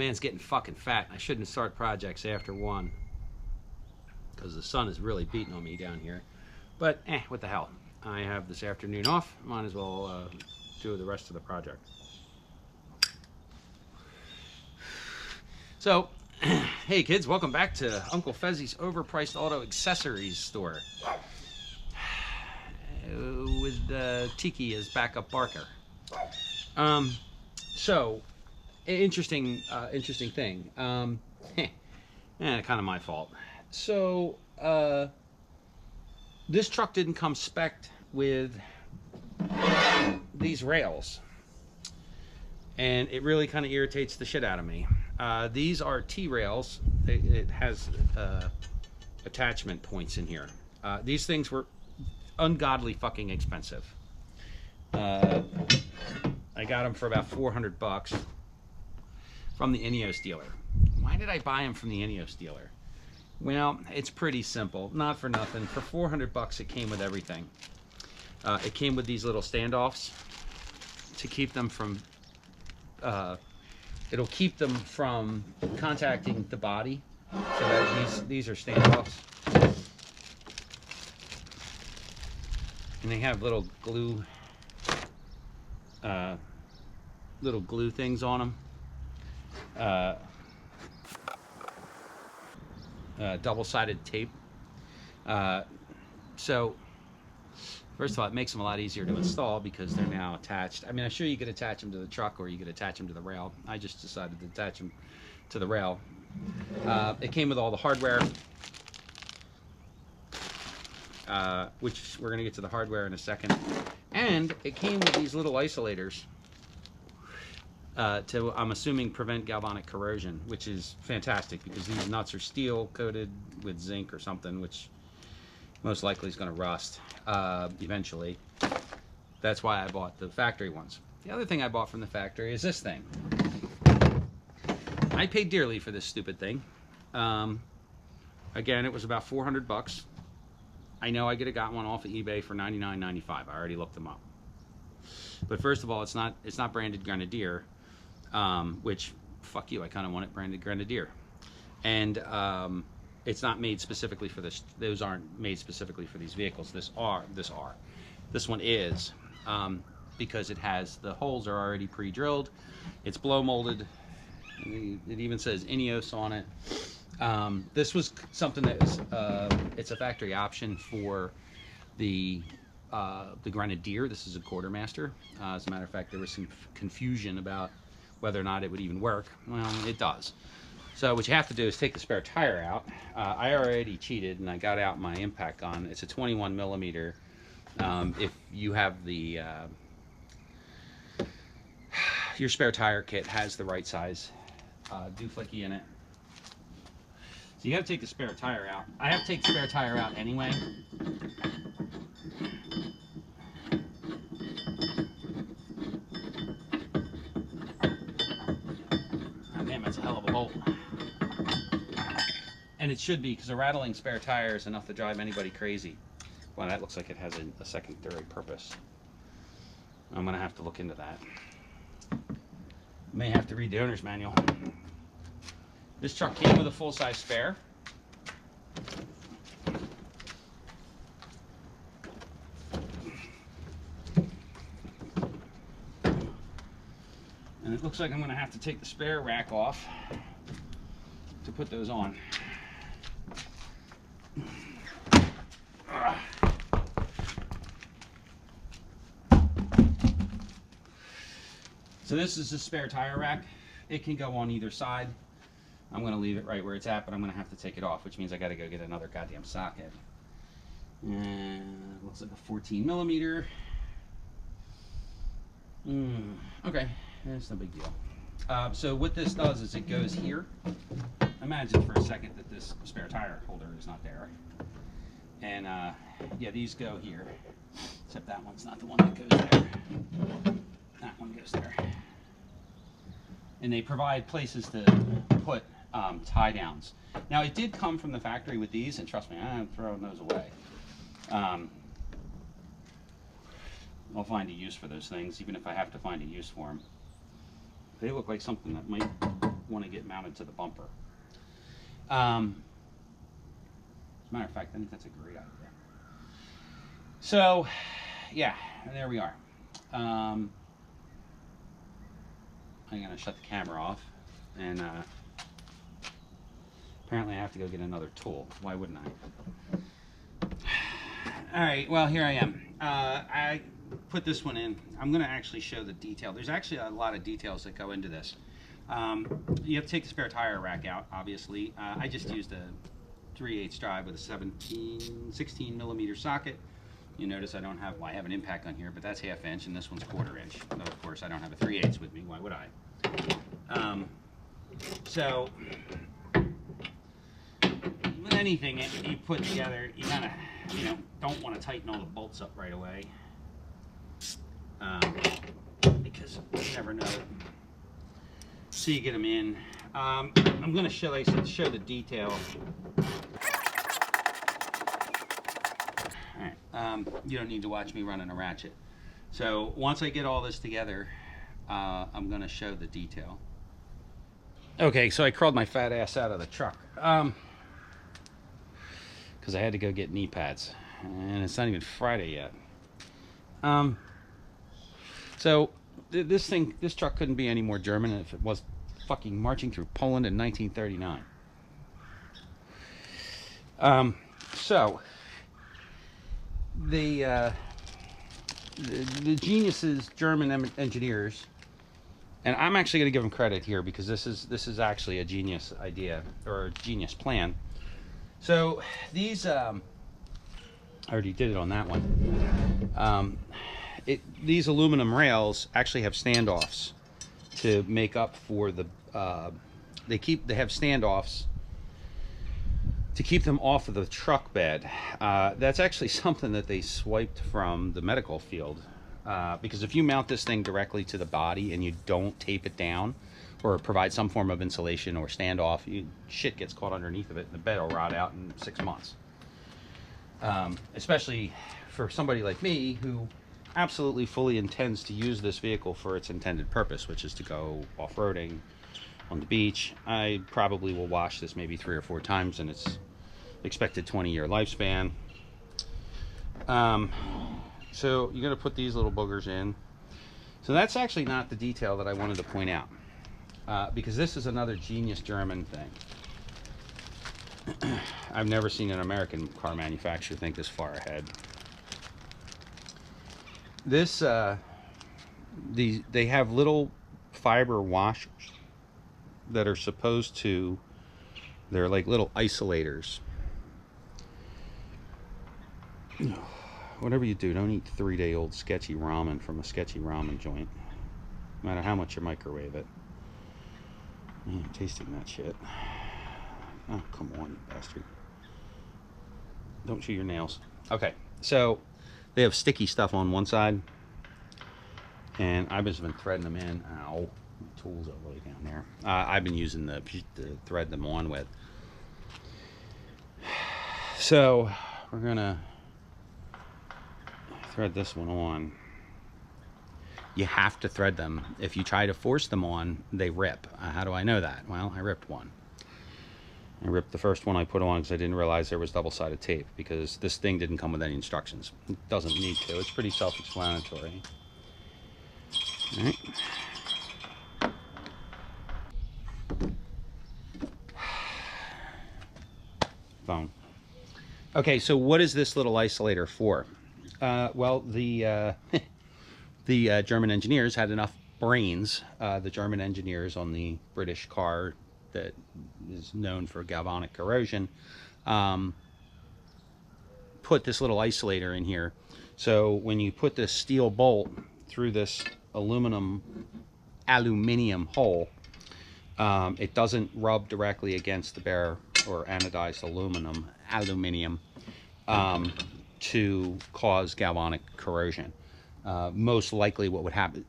man's getting fucking fat. I shouldn't start projects after 1 because the sun is really beating on me down here. But what the hell? I have this afternoon off. Might as well do the rest of the project. So, hey kids, welcome back to Uncle Fezzi's Overpriced Auto Accessories store. With Tiki as backup barker. So, interesting thing. Kind of my fault. So, this truck didn't come spec'd with these rails, and it really kind of irritates the shit out of me. These are T-rails. It has attachment points in here. These things were ungodly fucking expensive. I got them for about $400 from the INEOS dealer. Why did I buy them from the INEOS dealer? Well, it's pretty simple. Not for nothing. For $400, it came with everything. It came with these little standoffs to keep them from. It'll keep them from contacting the body. So that these are standoffs, and they have little glue things on them. Double-sided tape. So first of all, it makes them a lot easier to install because they're now attached. I mean, I'm sure you could attach them to the truck or you could attach them to the rail. I just decided to attach them to the rail. It came with all the hardware, which we're going to get to the hardware in a second. And it came with these little isolators to, I'm assuming, prevent galvanic corrosion, which is fantastic because these nuts are steel coated with zinc or something, which most likely is going to rust eventually. That's why I bought the factory ones. The other thing I bought from the factory is this thing. I paid dearly for this stupid thing. Again, it was about $400. I know I could have got one off of eBay for $99.95. I already looked them up. But first of all, it's not branded Grenadier, which, fuck you, I kind of want it branded Grenadier. And it's not made specifically for this. Those aren't made specifically for these vehicles. This one is, because it has, the holes are already pre-drilled. It's blow molded. It even says INEOS on it. This was something that is, it's a factory option for the Grenadier. This is a Quartermaster. As a matter of fact, there was some confusion about whether or not it would even work. Well, it does. So what you have to do is take the spare tire out. I already cheated and I got out my impact gun. It's a 21 millimeter. If you have the your spare tire kit has the right size dooflicky in it. So you have to take the spare tire out. I have to take the spare tire out anyway. Oh, damn, that's a hell of a bolt. And it should be, because a rattling spare tire is enough to drive anybody crazy. Well, that looks like it has a secondary purpose. I'm going to have to look into that. May have to read the owner's manual. This truck came with a full-size spare. And it looks like I'm going to have to take the spare rack off to put those on. So this is the spare tire rack. It can go on either side. I'm going to leave it right where it's at, but I'm going to have to take it off, which means I got to go get another goddamn socket. And it looks like a 14 millimeter. Okay, that's no big deal. So what this does is it goes here. Imagine for a second that this spare tire holder is not there. And yeah, these go here. Except that one's not the one that goes there. That one goes there. And they provide places to put tie downs. Now it did come from the factory with these, and trust me, I'm throwing those away. I'll find a use for those things, even if I have to find a use for them. They look like something that might want to get mounted to the bumper. As a matter of fact, I think that's a great idea. So, yeah, and there we are. I'm going to shut the camera off, and apparently I have to go get another tool. Why wouldn't I? All right, well, here I am. I put this one in. I'm going to actually show the detail. There's actually a lot of details that go into this. You have to take the spare tire rack out, obviously. I just used a 3/8 drive with a 16 millimeter socket. You notice I don't have, well, I have an impact on here, but that's 1/2 inch, and this one's 1/4 inch. Though, of course, I don't have a 3/8 with me. Why would I? So, with anything you put together, you kind of, don't want to tighten all the bolts up right away. Because you never know. So you get them in. I'm going to show, like I said, show the detail. You don't need to watch me running a ratchet. So once I get all this together, I'm going to show the detail. Okay, so I crawled my fat ass out of the truck because I had to go get knee pads, and it's not even Friday yet. So this truck couldn't be any more German if it was fucking marching through Poland in 1939. So the geniuses, German engineers, and I'm actually going to give them credit here because this is actually a genius idea or a genius plan. So these, I already did it on that one. These aluminum rails actually have standoffs to make up for the. They have standoffs to keep them off of the truck bed. That's actually something that they swiped from the medical field, because if you mount this thing directly to the body and you don't tape it down or provide some form of insulation or standoff, shit gets caught underneath of it and the bed will rot out in 6 months. Especially for somebody like me who absolutely fully intends to use this vehicle for its intended purpose, which is to go off-roading on the beach. I probably will wash this maybe 3 or 4 times in its expected 20-year lifespan. So you're going to put these little boogers in. So that's actually not the detail that I wanted to point out, because this is another genius German thing. I've never seen an American car manufacturer think this far ahead. This, they have little fiber washers that are supposed to, they're like little isolators. Whatever you do, don't eat 3-day-old sketchy ramen from a sketchy ramen joint, no matter how much you microwave it. I'm tasting that shit. Oh, come on, you bastard. Don't chew your nails. Okay, so they have sticky stuff on one side, and I've just been threading them in. Ow, my tools are way down there. I've been using the thread them on with. So we're gonna thread this one on. You have to thread them. If you try to force them on, they rip. How do I know that? Well, I ripped one. I ripped the first one I put on because I didn't realize there was double-sided tape, because this thing didn't come with any instructions. It doesn't need to. It's pretty self-explanatory. All right. Phone. Okay, so what is this little isolator for? Well, the German engineers had enough brains. The German engineers on the British car that is known for galvanic corrosion put this little isolator in here. So when you put this steel bolt through this aluminium hole, it doesn't rub directly against the bare or anodized aluminium to cause galvanic corrosion. Most likely what would happen,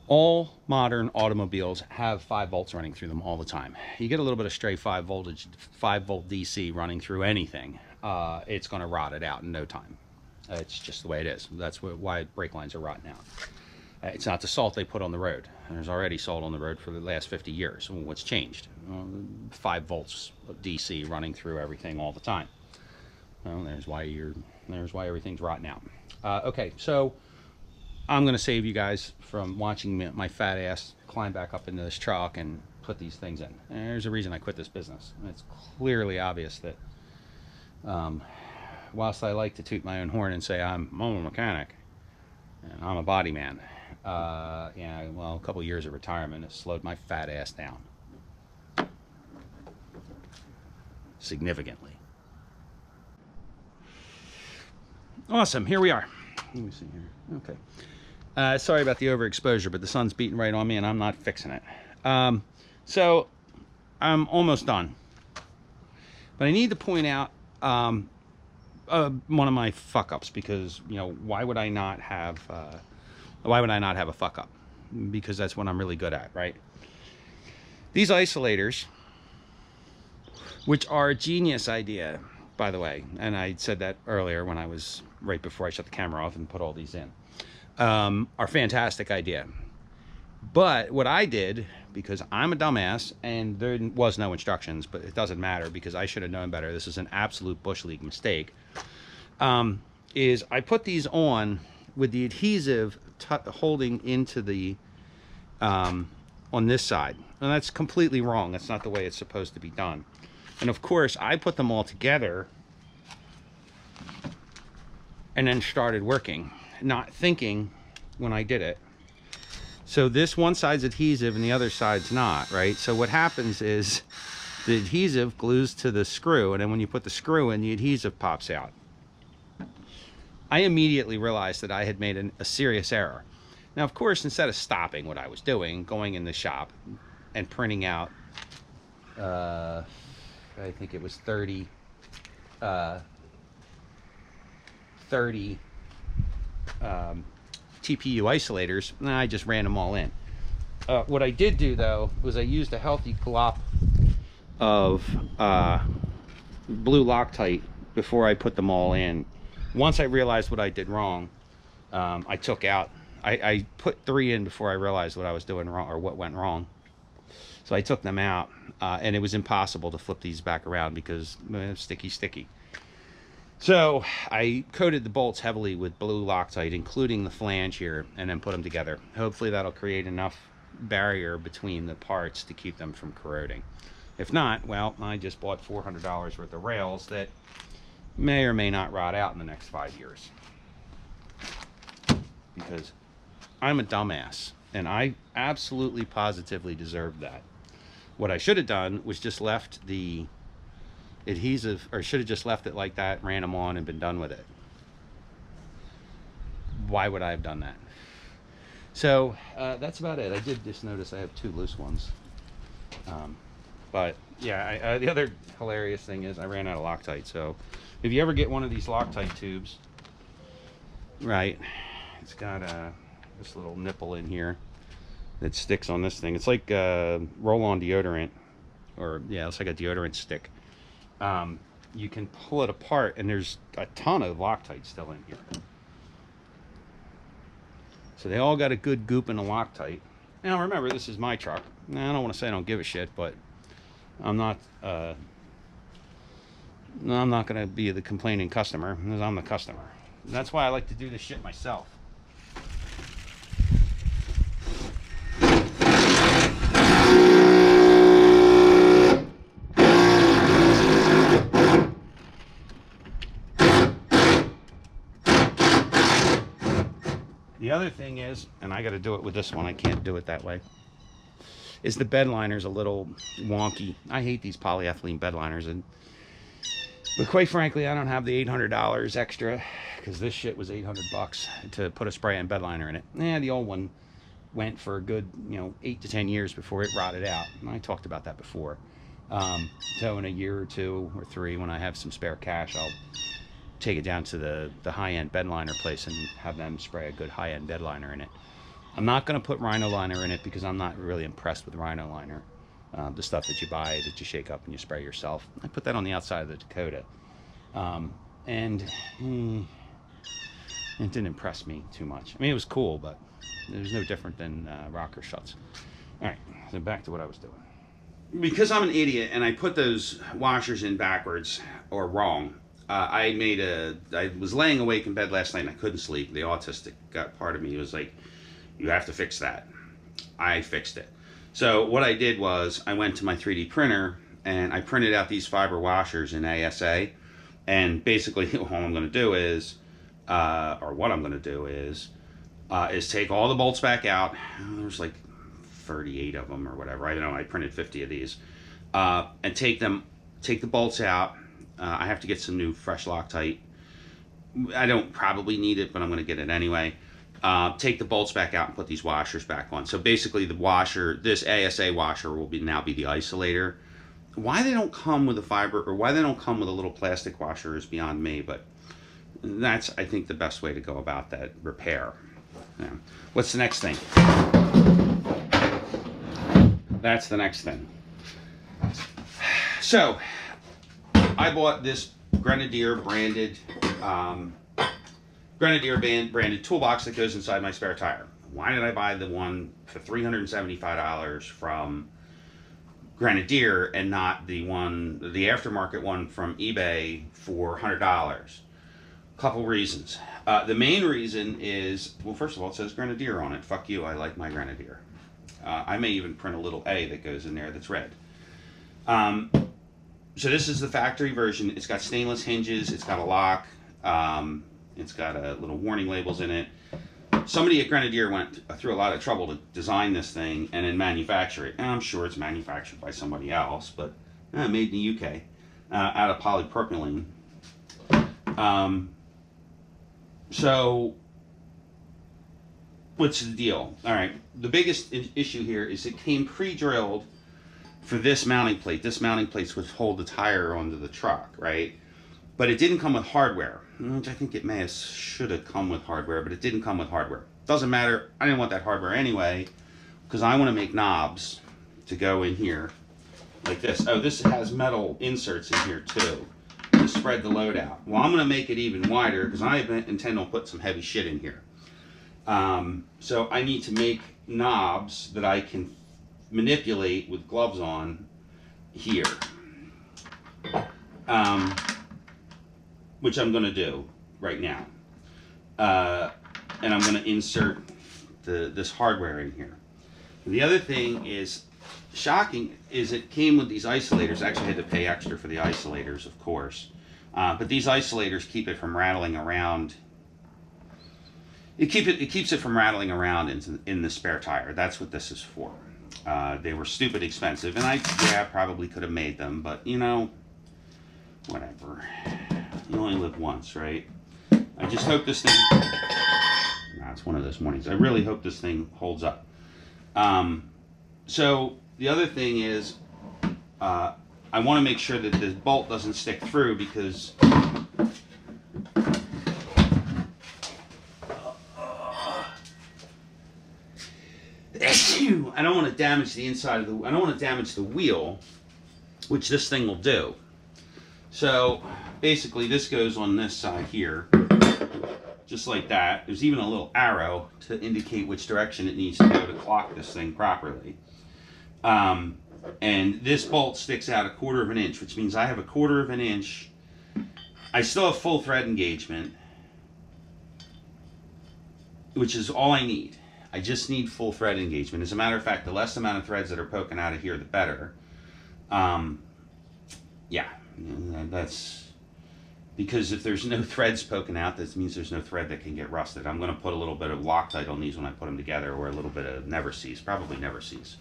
all modern automobiles have 5 volts running through them all the time. You get a little bit of stray 5 volt DC running through anything, it's going to rot it out in no time. It's just the way it is. That's why brake lines are rotting It's not the salt they put on the road. There's already salt on the road for the last 50 years. Well, what's changed? 5 volts of DC running through everything all the time. Well, there's why everything's rotten out. Okay, so I'm going to save you guys from watching my fat ass climb back up into this truck and put these things in. And there's a reason I quit this business. And it's clearly obvious that whilst I like to toot my own horn and say I'm a mechanic and I'm a body man, yeah, well, a couple of years of retirement has slowed my fat ass down significantly. Awesome, here we are. Let me see here. Okay. Sorry about the overexposure, but the sun's beating right on me and I'm not fixing it. So I'm almost done. But I need to point out one of my fuck ups, because, you know, why would I not have a fuck up? Because that's what I'm really good at, right? These isolators, which are a genius idea, by the way, and I said that earlier when I was right before I shut the camera off and put all these in, are fantastic idea. But what I did, because I'm a dumbass and there was no instructions, but it doesn't matter because I should have known better, this is an absolute bush league mistake, is I put these on with the adhesive holding into the on this side, and that's completely wrong. That's not the way it's supposed to be done. And of course I put them all together and then started working, not thinking when I did it. So this one side's adhesive and the other side's not, right? So what happens is the adhesive glues to the screw, and then when you put the screw in, the adhesive pops out. I immediately realized that I had made a serious error. Now, of course, instead of stopping what I was doing, going in the shop and printing out, I think it was 30 TPU isolators, and I just ran them all in. What I did do, though, was I used a healthy glop of blue Loctite before I put them all in. Once I realized what I did wrong, I took out, I put 3 in before I realized what I was doing wrong, or what went wrong. So I took them out, and it was impossible to flip these back around because sticky. So I coated the bolts heavily with blue Loctite, including the flange here, and then put them together. Hopefully that'll create enough barrier between the parts to keep them from corroding. If not, well, I just bought $400 worth of rails that may or may not rot out in the next 5 years. Because I'm a dumbass, and I absolutely positively deserved that. What I should have done was just left the adhesive, or should have just left it like that, ran them on and been done with it. Why would I have done that? So that's about it. I did just notice I have 2 loose ones, but yeah, the other hilarious thing is I ran out of Loctite. So if you ever get one of these Loctite tubes, right, it's got this little nipple in here that sticks on this thing. It's like roll-on deodorant, or yeah, it's like a deodorant stick. You can pull it apart, and there's a ton of Loctite still in here. So they all got a good goop in the Loctite. Now remember, this is my truck. Now, I don't want to say I don't give a shit, but I'm not going to be the complaining customer, because I'm the customer. And that's why I like to do this shit myself. The other thing is, and I got to do it with this one, I can't do it that way, is the bed liner's a little wonky. I hate these polyethylene bed liners, but quite frankly, I don't have the $800 extra, because this shit was $800 to put a spray-on bed liner in it. The old one went for a good, 8 to 10 years before it rotted out, and I talked about that before. So in a year or 2 or 3, when I have some spare cash, I'll take it down to the high-end bed liner place and have them spray a good high-end bed liner in it. I'm not going to put Rhino liner in it because I'm not really impressed with Rhino liner, the stuff that you buy that you shake up and you spray yourself. I put that on the outside of the Dakota, and it didn't impress me too much. I mean, it was cool, but There's no different than rocker shuts. All right, so back to what I was doing. Because I'm an idiot and I put those washers in backwards or wrong, I was laying awake in bed last night and I couldn't sleep. The autistic part of me was like, you have to fix that. I fixed it. So what I did was I went to my 3D printer and I printed out these fiber washers in ASA. And basically all I'm going to do is, what I'm going to do is take all the bolts back out. There's like 38 of them or whatever. I don't know. I printed 50 of these. And take the bolts out. I have to get some new fresh Loctite. I don't probably need it, but I'm going to get it anyway. Take the bolts back out and put these washers back on. So basically the washer, this ASA washer will now be the isolator. Why they don't come with a fiber, or why they don't come with a little plastic washer is beyond me, but that's, I think, the best way to go about that repair. Yeah. What's the next thing? That's the next thing. So, I bought this Grenadier branded toolbox that goes inside my spare tire. Why did I buy the one for $375 from Grenadier and not the aftermarket one from eBay for $100? Couple reasons. The main reason is, well, first of all, it says Grenadier on it. Fuck you, I like my Grenadier. I may even print a little A that goes in there that's red. So this is the factory version. It's got stainless hinges, it's got a lock, it's got little warning labels in it. Somebody at Grenadier went through a lot of trouble to design this thing and then manufacture it. And I'm sure it's manufactured by somebody else, but made in the UK out of polypropylene. So what's the deal? All right, the biggest issue here is it came pre-drilled for this mounting plate. This mounting plate would hold the tire onto the truck, right? But it didn't come with hardware, which I think it should have come with hardware, but it didn't come with hardware. Doesn't matter. I didn't want that hardware anyway, because I want to make knobs to go in here like this. Oh, this has metal inserts in here too to spread the load out. Well, I'm going to make it even wider because I intend on putting some heavy shit in here. So I need to make knobs that I can manipulate with gloves on here. Which I'm going to do right now. And I'm going to insert this hardware in here. And the other thing is, shocking, is it came with these isolators. Actually, I had to pay extra for the isolators, of course. But these isolators keep it from rattling around. It keeps it from rattling around in the spare tire. That's what this is for. They were stupid expensive, and I probably could have made them, but you know, whatever. You only live once, right? I just hope this thing... Nah, it's one of those mornings. I really hope this thing holds up. So the other thing is, I want to make sure that this bolt doesn't stick through because I don't want to damage the inside of the... I don't want to damage the wheel, which this thing will do. So basically this goes on this side here, just like that. There's even a little arrow to indicate which direction it needs to go to clock this thing properly. And this bolt sticks out 1/4 of an inch, which means I have 1/4 of an inch. I still have full thread engagement, which is all I need. I just need full thread engagement. As a matter of fact, the less amount of threads that are poking out of here, the better. Yeah, that's because if there's no threads poking out, that means there's no thread that can get rusted. I'm going to put a little bit of Loctite on these when I put them together, or a little bit of Never Sees, probably Never Sees.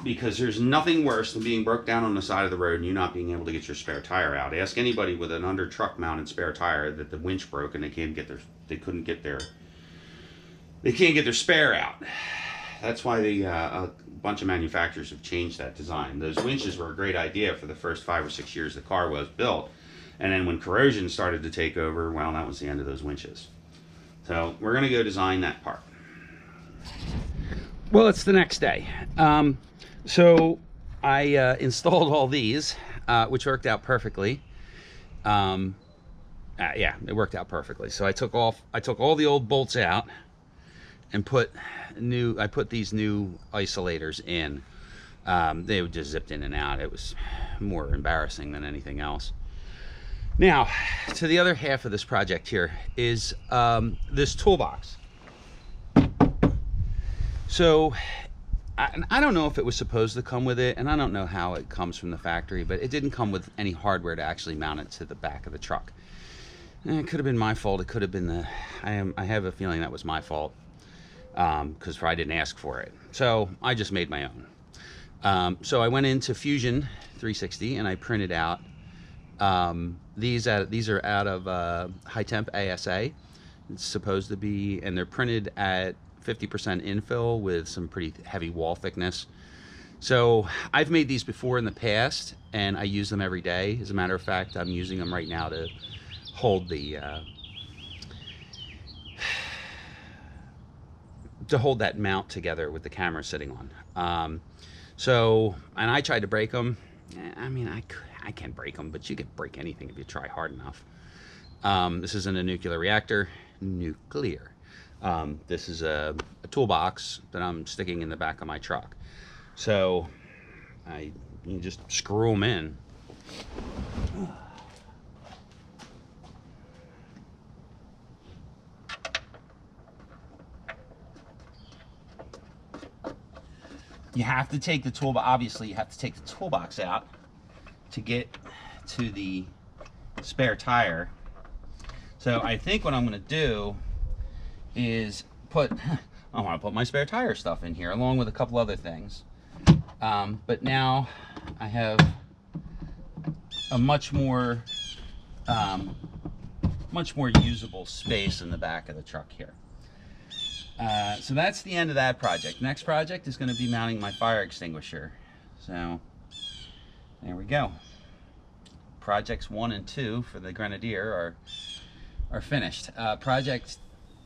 Because there's nothing worse than being broke down on the side of the road and you not being able to get your spare tire out. Ask anybody with an under truck mounted spare tire that the winch broke and they couldn't get their spare out. That's why a bunch of manufacturers have changed that design. Those winches were a great idea for the first 5 or 6 years the car was built, and then when corrosion started to take over, well, that was the end of those winches. So we're going to go design that part. Well, it's the next day. So I installed all these, which worked out perfectly. Yeah, it worked out perfectly. So I took all the old bolts out. and I put these new isolators in. They were just zipped in and out. It was more embarrassing than anything else. Now, to the other half of this project here is this toolbox. So, I don't know if it was supposed to come with it, and I don't know how it comes from the factory, but it didn't come with any hardware to actually mount it to the back of the truck. And it could have been my fault. It could have been I have a feeling that was my fault, because I didn't ask for it. So I just made my own. So I went into Fusion 360 and I printed out these are out of high temp ASA. It's supposed to be, and they're printed at 50% infill with some pretty heavy wall thickness. So I've made these before in the past and I use them every day. As a matter of fact, I'm using them right now to hold that mount together with the camera sitting on. And I tried to break them. I mean, I can break them, but you can break anything if you try hard enough. This isn't a nuclear reactor. Nuclear. This is a toolbox that I'm sticking in the back of my truck. So you just screw them in. You have to take the toolbox, obviously you have to take the toolbox out to get to the spare tire. So I think what I'm gonna do is I want to put my spare tire stuff in here along with a couple other things. But now I have a much more usable space in the back of the truck here. So that's the end of that project. Next project is going to be mounting my fire extinguisher. So there we go. Projects 1 and 2 for the Grenadier are finished. Project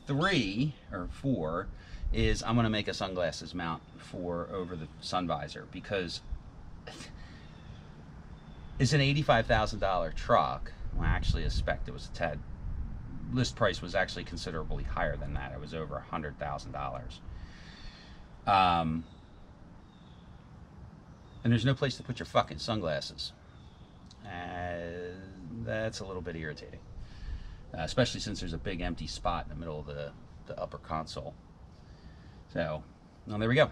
3 or 4 is I'm going to make a sunglasses mount for over the sun visor, because it's an $85,000 truck. Well, actually, a spec that was a tad. List price was actually considerably higher than that. It was over $100,000. And there's no place to put your fucking sunglasses. That's a little bit irritating. Especially since there's a big empty spot in the middle of the upper console. So, well, there we go.